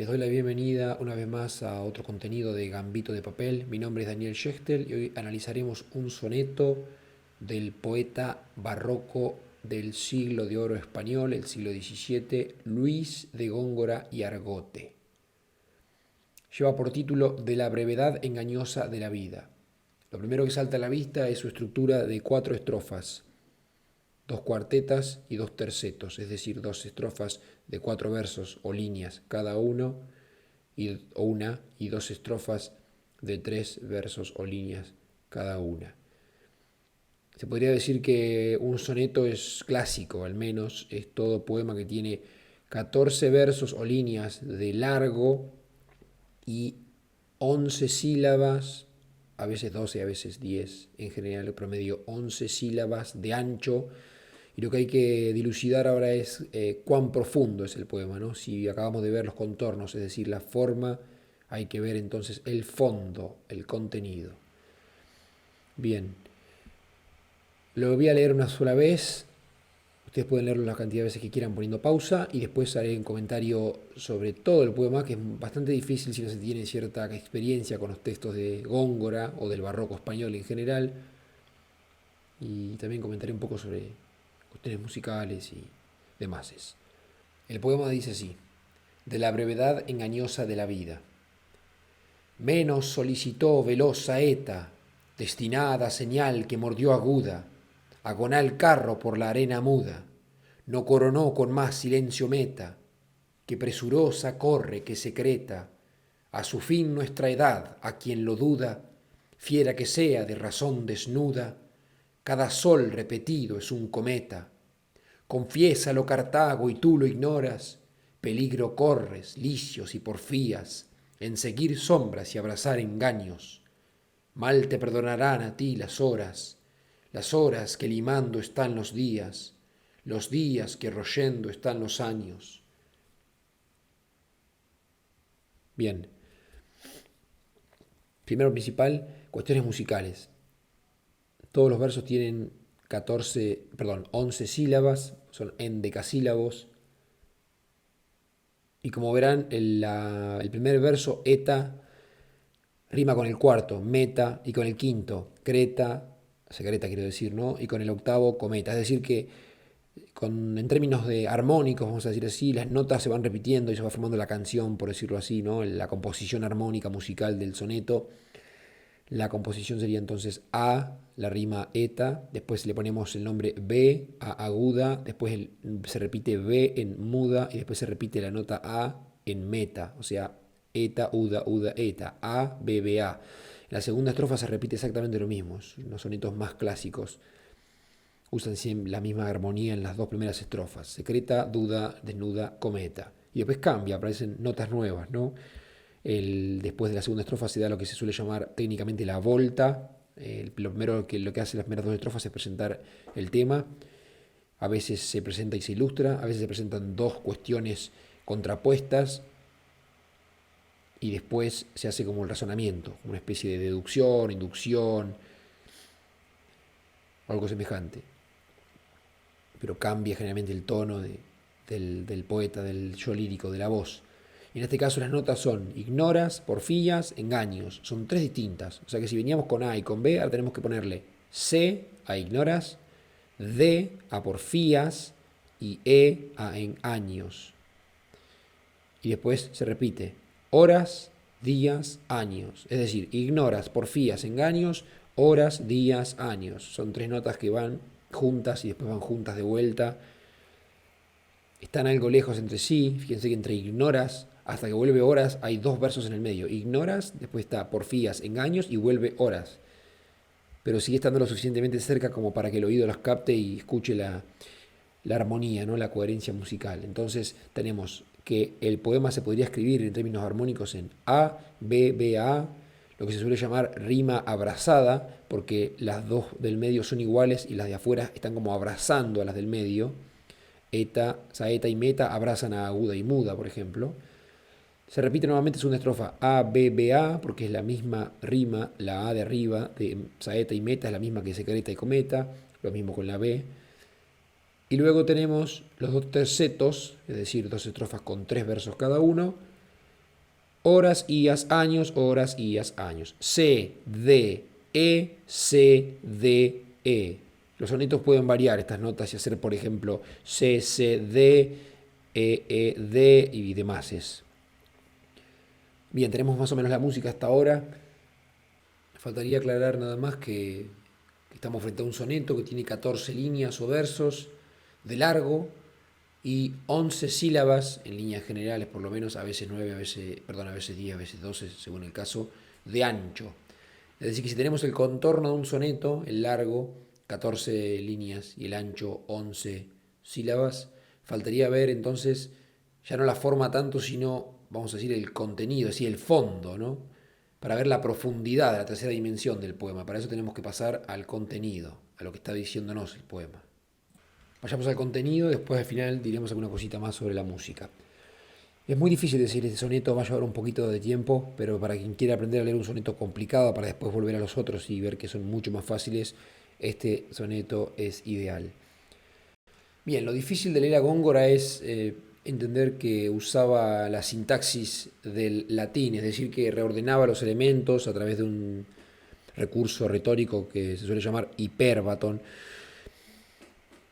Les doy la bienvenida una vez más a otro contenido de Gambito de Papel. Mi nombre es Daniel Schechtel y hoy analizaremos un soneto del poeta barroco del siglo de oro español, el siglo XVII, Luis de Góngora y Argote. Lleva por título De la brevedad engañosa de la vida. Lo primero que salta a la vista es su estructura de 4 estrofas, 2 cuartetas y 2 tercetos, es decir, 2 estrofas de 4 versos o líneas cada uno, o una, y 2 estrofas de 3 versos o líneas cada una. Se podría decir que un soneto es clásico, al menos es todo poema que tiene 14 versos o líneas de largo y 11 sílabas, a veces 12, a veces 10, en general el promedio 11 sílabas de ancho. Y lo que hay que dilucidar ahora es cuán profundo es el poema, ¿no? Si acabamos de ver los contornos, es decir, la forma, hay que ver entonces el fondo, el contenido. Bien, lo voy a leer una sola vez. Ustedes pueden leerlo la cantidad de veces que quieran poniendo pausa y después haré un comentario sobre todo el poema, que es bastante difícil si no se tiene cierta experiencia con los textos de Góngora o del barroco español en general. Y también comentaré un poco sobre cuestiones musicales y demás. El poema dice así: de la brevedad engañosa de la vida. Menos solicitó veloz saeta, destinada señal que mordió aguda, agonal carro por la arena muda, no coronó con más silencio meta, que presurosa corre, que secreta, a su fin nuestra edad, a quien lo duda, fiera que sea de razón desnuda, cada sol repetido es un cometa. Confiésalo, Cartago, y tú lo ignoras, peligro corres, licios y porfías, en seguir sombras y abrazar engaños. Mal te perdonarán a ti las horas que limando están los días que royendo están los años. Bien, primero principal, cuestiones musicales. Todos los versos tienen 11 sílabas, son endecasílabos. Y como verán, el primer verso, eta, rima con el cuarto, meta, y con el quinto, creta, secreta quiero decir, ¿no? Y con el octavo, cometa. Es decir que en términos de armónicos, vamos a decir así, las notas se van repitiendo y se va formando la canción, por decirlo así, ¿no? La composición armónica musical del soneto. La composición sería entonces A, la rima eta, después le ponemos el nombre B, A aguda, después se repite B en muda y después se repite la nota A en meta, o sea, eta, uda, uda, eta, A, B, B, A. En la segunda estrofa se repite exactamente lo mismo, los sonetos más clásicos usan siempre la misma armonía en las dos primeras estrofas, secreta, duda, desnuda, cometa. Y después cambia, aparecen notas nuevas, ¿no? Después de la segunda estrofa se da lo que se suele llamar técnicamente la volta. Lo primero lo que hace las primeras dos estrofas es presentar el tema. A veces se presenta y se ilustra, a veces se presentan dos cuestiones contrapuestas y después se hace como el razonamiento, una especie de deducción, inducción, algo semejante. Pero cambia generalmente el tono del poeta, del yo lírico, de la voz. En este caso las notas son ignoras, porfías, engaños. Son tres distintas. O sea que si veníamos con A y con B, ahora tenemos que ponerle C a ignoras, D a porfías y E a engaños. Y después se repite horas, días, años. Es decir, ignoras, porfías, engaños, horas, días, años. Son tres notas que van juntas y después van juntas de vuelta. Están algo lejos entre sí. Fíjense que entre ignoras hasta que vuelve horas hay dos versos en el medio. Ignoras, después está porfías, engaños y vuelve horas. Pero sigue estando lo suficientemente cerca como para que el oído las capte y escuche la armonía, ¿no? La coherencia musical. Entonces tenemos que el poema se podría escribir en términos armónicos en A, B, B, A, lo que se suele llamar rima abrazada, porque las dos del medio son iguales y las de afuera están como abrazando a las del medio. Eta, saeta y meta abrazan a aguda y muda, por ejemplo. Se repite nuevamente segunda estrofa A, B, B, A, porque es la misma rima, la A de arriba de saeta y meta es la misma que secreta y cometa, lo mismo con la B. Y luego tenemos los dos tercetos, es decir, dos estrofas con tres versos cada uno, Horas, días, años, horas, días, años. C, D, E, C, D, E. Los sonetos pueden variar estas notas y hacer, por ejemplo, C, C, D, D y demás. Bien, tenemos más o menos la música hasta ahora. Faltaría aclarar nada más que estamos frente a un soneto que tiene 14 líneas o versos de largo y 11 sílabas en líneas generales, por lo menos, a veces 9, a veces 10, a veces 12, según el caso, de ancho. Es decir, que si tenemos el contorno de un soneto, el largo, 14 líneas y el ancho, 11 sílabas, faltaría ver entonces ya no la forma tanto, sino, vamos a decir, el contenido, es decir, el fondo, ¿no? Para ver la profundidad de la tercera dimensión del poema. Para eso tenemos que pasar al contenido, a lo que está diciéndonos el poema. Vayamos al contenido, después al final diremos alguna cosita más sobre la música. Es muy difícil decir este soneto, va a llevar un poquito de tiempo, pero para quien quiera aprender a leer un soneto complicado para después volver a los otros y ver que son mucho más fáciles, este soneto es ideal. Bien, lo difícil de leer a Góngora es entender que usaba la sintaxis del latín, es decir, que reordenaba los elementos a través de un recurso retórico que se suele llamar hipérbaton,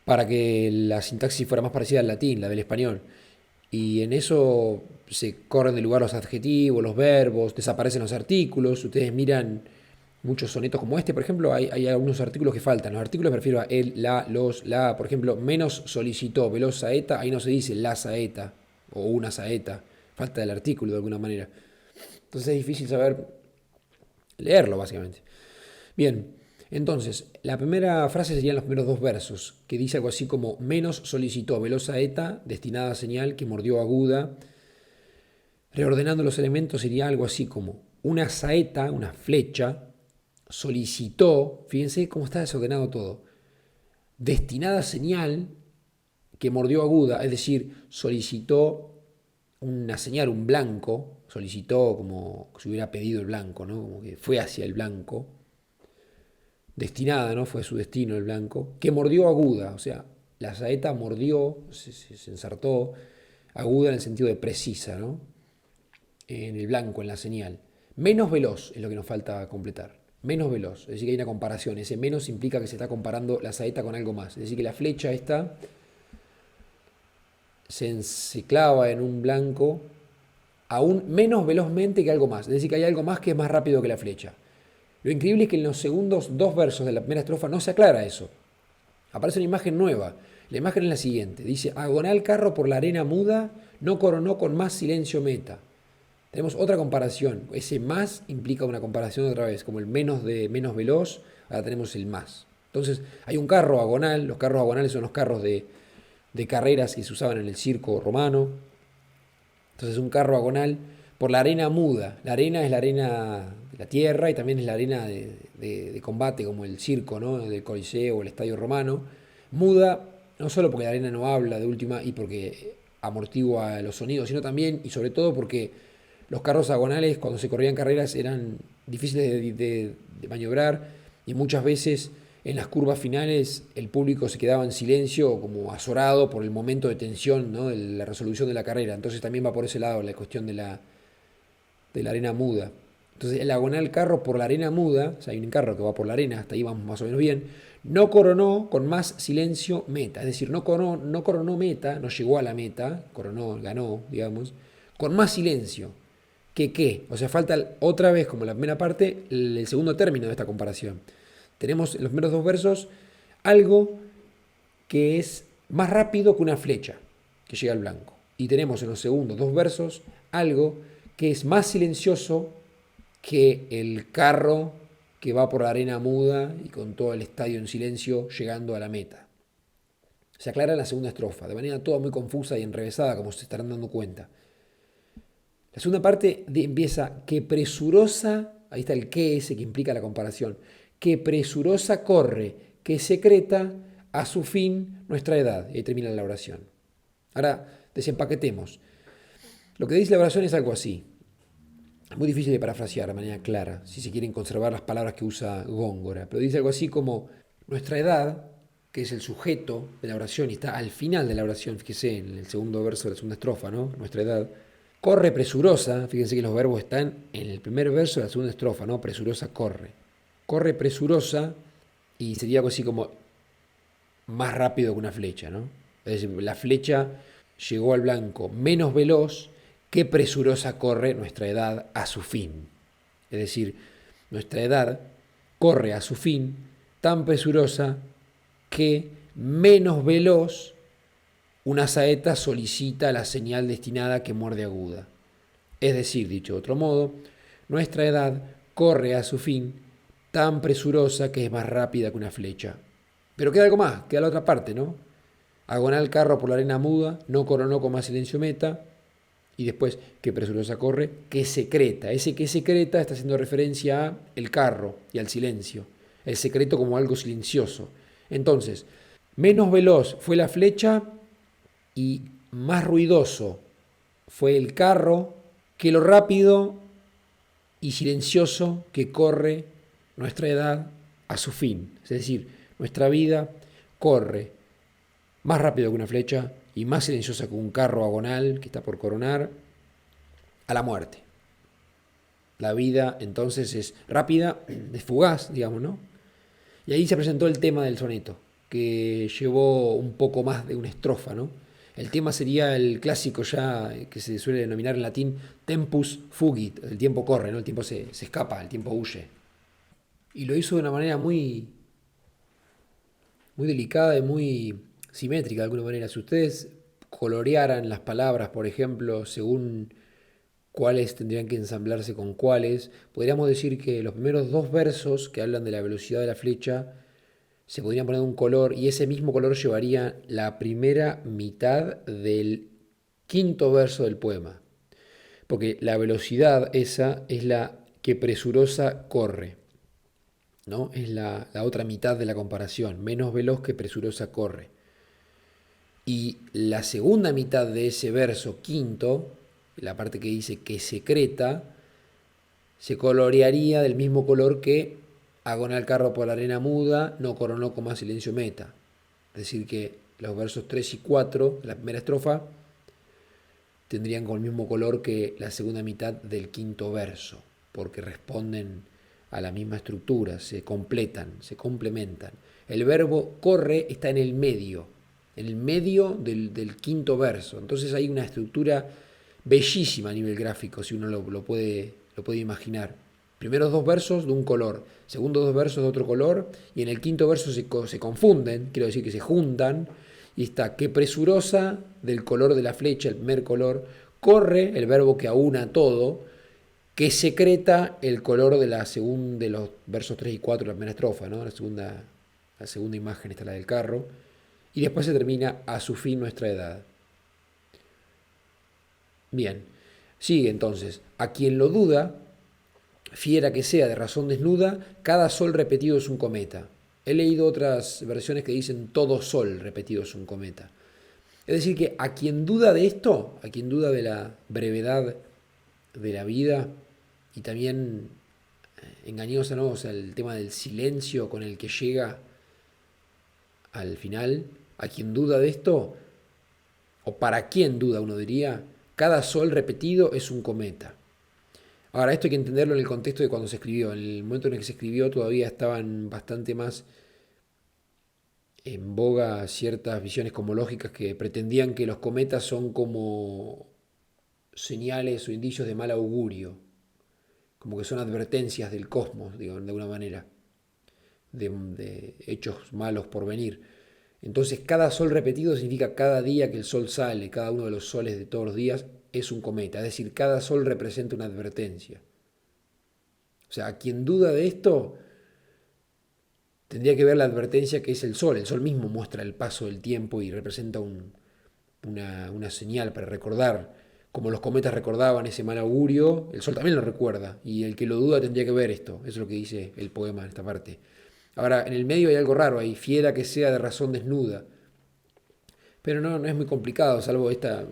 para que la sintaxis fuera más parecida al latín, la del español. Y en eso se corren de lugar los adjetivos, los verbos, desaparecen los artículos. Ustedes miran muchos sonetos como este, por ejemplo, hay algunos artículos que faltan. Los artículos me refiero a el, la, los, la. Por ejemplo, menos solicitó, veloz saeta, ahí no se dice la saeta o una saeta. Falta el artículo de alguna manera. Entonces es difícil saber leerlo, básicamente. Bien, entonces, la primera frase serían los primeros dos versos, que dice algo así como menos solicitó veloz saeta, destinada a señal que mordió aguda. Reordenando los elementos sería algo así como una saeta, una flecha, solicitó, fíjense cómo está desordenado todo, destinada a señal que mordió aguda, es decir, solicitó una señal, un blanco, solicitó como si hubiera pedido el blanco, ¿no? Como que fue hacia el blanco, destinada, ¿no? Fue su destino el blanco, que mordió aguda, o sea, la saeta mordió, se ensartó, aguda en el sentido de precisa, ¿no? En el blanco, en la señal. Menos veloz es lo que nos falta completar. Menos veloz, es decir, que hay una comparación. Ese menos implica que se está comparando la saeta con algo más. Es decir, que la flecha esta se clava en un blanco aún menos velozmente que algo más. Es decir, que hay algo más que es más rápido que la flecha. Lo increíble es que en los segundos dos versos de la primera estrofa no se aclara eso. Aparece una imagen nueva. La imagen es la siguiente. Dice, agonal carro por la arena muda, no coronó con más silencio meta. Tenemos otra comparación. Ese más implica una comparación otra vez, como el menos de menos veloz, ahora tenemos el más. Entonces, hay un carro agonal. Los carros agonales son los carros de carreras que se usaban en el circo romano. Entonces, un carro agonal por la arena muda. La arena es la arena de la tierra y también es la arena de combate, como el circo, ¿no? Del Coliseo o el Estadio Romano. Muda, no solo porque la arena no habla de última y porque amortigua los sonidos, sino también y sobre todo porque los carros agonales, cuando se corrían carreras, eran difíciles de maniobrar y muchas veces en las curvas finales el público se quedaba en silencio, como azorado por el momento de tensión, ¿no? De la resolución de la carrera. Entonces también va por ese lado la cuestión de la arena muda. Entonces el agonal carro por la arena muda, o sea, hay un carro que va por la arena, hasta ahí vamos más o menos bien, no coronó con más silencio meta. Es decir, no coronó meta, no llegó a la meta, coronó, ganó, digamos, con más silencio. ¿Que qué? O sea, falta otra vez, como la primera parte, el segundo término de esta comparación. Tenemos en los primeros dos versos algo que es más rápido que una flecha que llega al blanco. Y tenemos en los segundos dos versos algo que es más silencioso que el carro que va por la arena muda y con todo el estadio en silencio llegando a la meta. Se aclara en la segunda estrofa, de manera toda muy confusa y enrevesada, como se estarán dando cuenta. La segunda parte empieza que presurosa, ahí está el que ese que implica la comparación, que presurosa corre, que secreta a su fin nuestra edad. Y ahí termina la oración. Ahora desempaquetemos. Lo que dice la oración es algo así. Es muy difícil de parafrasear de manera clara, si se quieren conservar las palabras que usa Góngora. Pero dice algo así como nuestra edad, que es el sujeto de la oración y está al final de la oración, fíjese en el segundo verso de la segunda estrofa, ¿no? Nuestra edad. Corre presurosa, fíjense que los verbos están en el primer verso de la segunda estrofa, ¿no? Presurosa corre. Corre presurosa y sería algo así como más rápido que una flecha, ¿no? Es decir, la flecha llegó al blanco menos veloz que presurosa corre nuestra edad a su fin. Es decir, nuestra edad corre a su fin tan presurosa que menos veloz una saeta solicita la señal destinada que muerde aguda. Es decir, dicho de otro modo, nuestra edad corre a su fin tan presurosa que es más rápida que una flecha. Pero queda algo más, queda la otra parte, ¿no? Agonal el carro por la arena muda, no coronó con más silencio meta, y después, que presurosa corre, que secreta. Ese que secreta está haciendo referencia a el carro y al silencio. El secreto como algo silencioso. Entonces, menos veloz fue la flecha y más ruidoso fue el carro que lo rápido y silencioso que corre nuestra edad a su fin. Es decir, nuestra vida corre más rápido que una flecha y más silenciosa que un carro agonal que está por coronar a la muerte. La vida entonces es rápida, es fugaz, digamos, ¿no? Y ahí se presentó el tema del soneto, que llevó un poco más de una estrofa, ¿no? El tema sería el clásico ya que se suele denominar en latín tempus fugit, el tiempo corre, ¿no? El tiempo se escapa, el tiempo huye. Y lo hizo de una manera muy delicada y muy simétrica de alguna manera. Si ustedes colorearan las palabras, por ejemplo, según cuáles tendrían que ensamblarse con cuáles, podríamos decir que los primeros dos versos que hablan de la velocidad de la flecha se podrían poner un color y ese mismo color llevaría la primera mitad del quinto verso del poema. Porque la velocidad esa es la que presurosa corre, ¿no? Es la otra mitad de la comparación, menos veloz que presurosa corre. Y la segunda mitad de ese verso quinto, la parte que dice que secreta, se colorearía del mismo color que agona el carro por la arena muda, no coronó con más silencio meta. Es decir, que los versos 3 y 4, la primera estrofa, tendrían con el mismo color que la segunda mitad del quinto verso, porque responden a la misma estructura, se completan, se complementan. El verbo corre está en el medio del quinto verso. Entonces hay una estructura bellísima a nivel gráfico, si uno lo puede imaginar. Primeros dos versos de un color, segundos dos versos de otro color, y en el quinto verso se confunden, quiero decir que se juntan, y está que presurosa del color de la flecha, el primer color, corre, el verbo que aúna todo, que secreta el color de de los versos 3 y 4 de la primera estrofa, ¿no? La segunda imagen está la del carro, y después se termina a su fin nuestra edad. Bien, sigue entonces, a quien lo duda, fiera que sea de razón desnuda, cada sol repetido es un cometa. He leído otras versiones que dicen todo sol repetido es un cometa. Es decir, que a quien duda de esto, a quien duda de la brevedad de la vida y también engañosa, ¿no? O sea, el tema del silencio con el que llega al final, a quien duda de esto, o para quien duda uno diría, cada sol repetido es un cometa. Ahora, esto hay que entenderlo en el contexto de cuando se escribió. En el momento en el que se escribió todavía estaban bastante más en boga ciertas visiones cosmológicas que pretendían que los cometas son como señales o indicios de mal augurio, como que son advertencias del cosmos, digo, de alguna manera, de hechos malos por venir. Entonces, cada sol repetido significa cada día que el sol sale, cada uno de los soles de todos los días es un cometa, es decir, cada sol representa una advertencia. O sea, a quien duda de esto, tendría que ver la advertencia que es el sol. El sol mismo muestra el paso del tiempo y representa una señal para recordar. Como los cometas recordaban ese mal augurio, el sol también lo recuerda. Y el que lo duda tendría que ver esto. Eso es lo que dice el poema en esta parte. Ahora, en el medio hay algo raro ahí, fiera que sea de razón desnuda. Pero no es muy complicado, salvo esta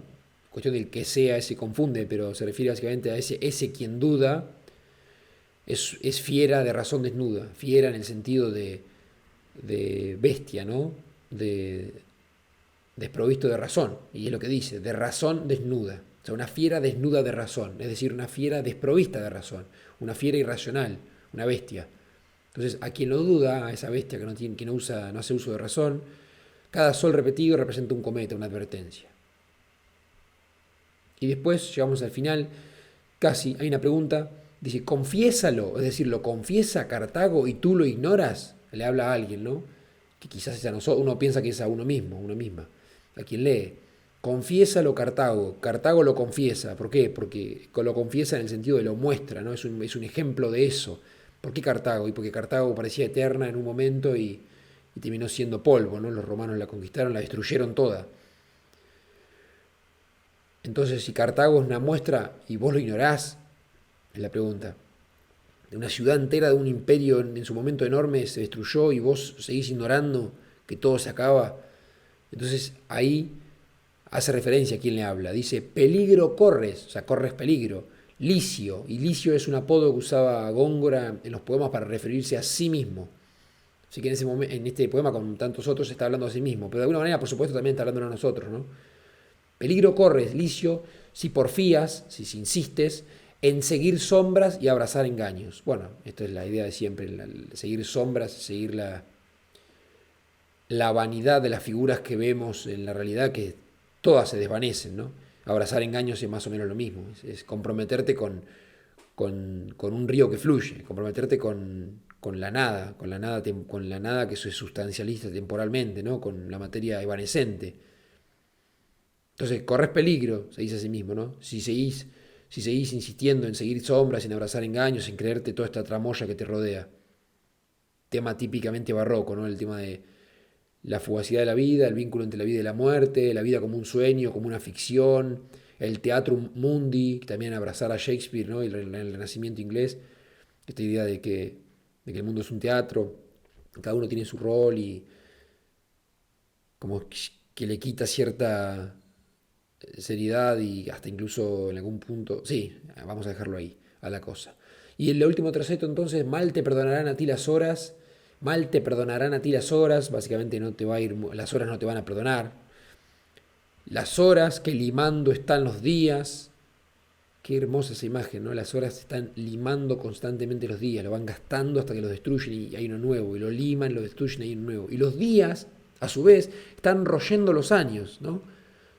cuestión del que sea, se confunde, pero se refiere básicamente a ese quien duda, es fiera de razón desnuda, fiera en el sentido de bestia, ¿no? De desprovisto de razón, y es lo que dice, de razón desnuda. O sea, una fiera desnuda de razón, es decir, una fiera desprovista de razón, una fiera irracional, una bestia. Entonces, a quien lo duda, a esa bestia que no hace uso de razón, cada sol repetido representa un cometa, una advertencia. Y después llegamos al final, casi, hay una pregunta, dice, confiésalo, es decir, lo confiesa Cartago y tú lo ignoras. Le habla a alguien, ¿no? Que quizás es a nosotros, uno piensa que es a uno mismo, una misma, a quien lee. Confiésalo Cartago, Cartago lo confiesa. ¿Por qué? Porque lo confiesa en el sentido de lo muestra, ¿no? Es un ejemplo de eso. ¿Por qué Cartago? Y porque Cartago parecía eterna en un momento y terminó siendo polvo, ¿no? Los romanos la conquistaron, la destruyeron toda. Entonces, si Cartago es una muestra y vos lo ignorás, es la pregunta. De una ciudad entera, de un imperio en su momento enorme, se destruyó y vos seguís ignorando que todo se acaba. Entonces ahí hace referencia a quien le habla. Dice, peligro corres, o sea, corres peligro. Licio, y Licio es un apodo que usaba Góngora en los poemas para referirse a sí mismo. Así que en este poema, con tantos otros, está hablando a sí mismo. Pero de alguna manera, por supuesto, también está hablando a nosotros, ¿no? Peligro corres, Licio, si porfías, si insistes, en seguir sombras y abrazar engaños. Bueno, esta es la idea de siempre, seguir sombras, seguir la vanidad de las figuras que vemos en la realidad, que todas se desvanecen, ¿no? Abrazar engaños es más o menos lo mismo, es comprometerte con un río que fluye, comprometerte con la nada, con la nada que se sustancializa temporalmente, ¿no? Con la materia evanescente. Entonces, corres peligro, se dice a sí mismo, ¿no? Si seguís insistiendo en seguir sombras, en abrazar engaños, en creerte toda esta tramoya que te rodea. Tema típicamente barroco, ¿no? El tema de la fugacidad de la vida, el vínculo entre la vida y la muerte, la vida como un sueño, como una ficción, el teatrum mundi, también abrazar a Shakespeare, ¿no? El Renacimiento inglés, esta idea de que el mundo es un teatro, cada uno tiene su rol y como que le quita cierta seriedad y hasta incluso en algún punto, sí, vamos a dejarlo ahí, a la cosa. Y el último terceto entonces, mal te perdonarán a ti las horas, mal te perdonarán a ti las horas, básicamente no te va a ir, las horas no te van a perdonar, las horas que limando están los días, qué hermosa esa imagen, ¿no? Las horas están limando constantemente los días, lo van gastando hasta que los destruyen y hay uno nuevo, y lo liman, lo destruyen y hay uno nuevo. Y los días, a su vez, están royendo los años, ¿no?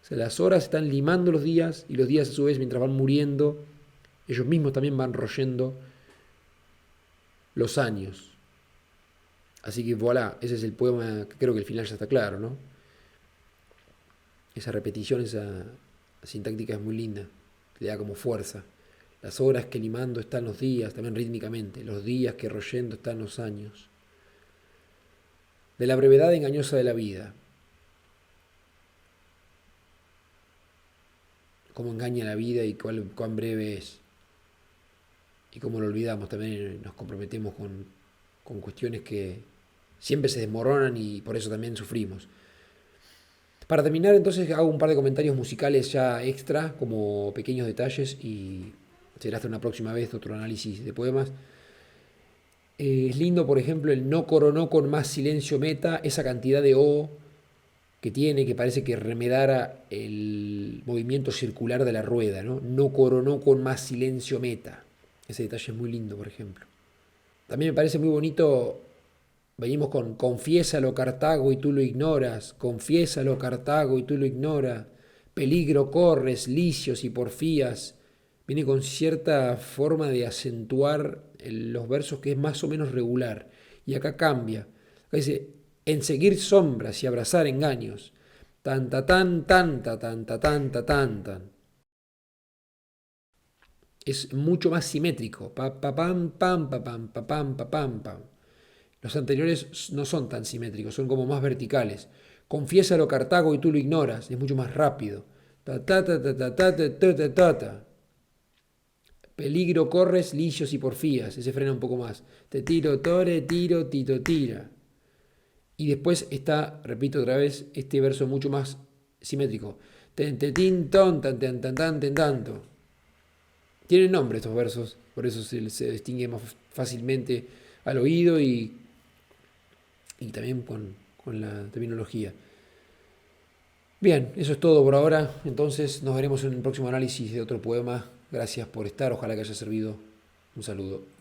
O sea, las horas están limando los días y los días a su vez, mientras van muriendo, ellos mismos también van royendo los años. Así que voilà, ese es el poema, creo que el final ya está claro, ¿no? Esa repetición, esa sintáctica es muy linda, le da como fuerza. Las horas que limando están los días, también rítmicamente, los días que royendo están los años. De la brevedad engañosa de la vida, cómo engaña la vida y cuán breve es. Y cómo lo olvidamos, también nos comprometemos con cuestiones que siempre se desmoronan y por eso también sufrimos. Para terminar, entonces hago un par de comentarios musicales ya extra, como pequeños detalles, y será hasta una próxima vez otro análisis de poemas. Es lindo, por ejemplo, el no coronó con más silencio meta, esa cantidad de O que tiene, que parece que remedara el movimiento circular de la rueda, ¿no? No coronó con más silencio meta. Ese detalle es muy lindo, por ejemplo. También me parece muy bonito, venimos con confiésalo Cartago y tú lo ignoras, confiésalo Cartago y tú lo ignoras, peligro corres, licios y porfías. Viene con cierta forma de acentuar los versos que es más o menos regular. Y acá cambia. Acá dice, en seguir sombras y abrazar engaños. Tanta tan, tanta, tanta, tanta, tan. Es mucho más simétrico. Pa, pa, pam, pam, pa, pam, pa, pam, pa, pam, pam. Los anteriores no son tan simétricos, son como más verticales. Confiésalo Cartago y tú lo ignoras, es mucho más rápido. Ta ta ta ta ta ta ta ta ta ta ta. Peligro corres, licios y porfías. Ese frena un poco más. Te tiro, tore, tiro, tito, tira. Y después está, repito otra vez, este verso mucho más simétrico. Ten, te, tin, ton, tan, tan, tan, tan, ten, tanto. Tienen nombre estos versos, por eso se distingue más fácilmente al oído y también con la terminología. Bien, eso es todo por ahora. Entonces nos veremos en el próximo análisis de otro poema. Gracias por estar, ojalá que haya servido. Un saludo.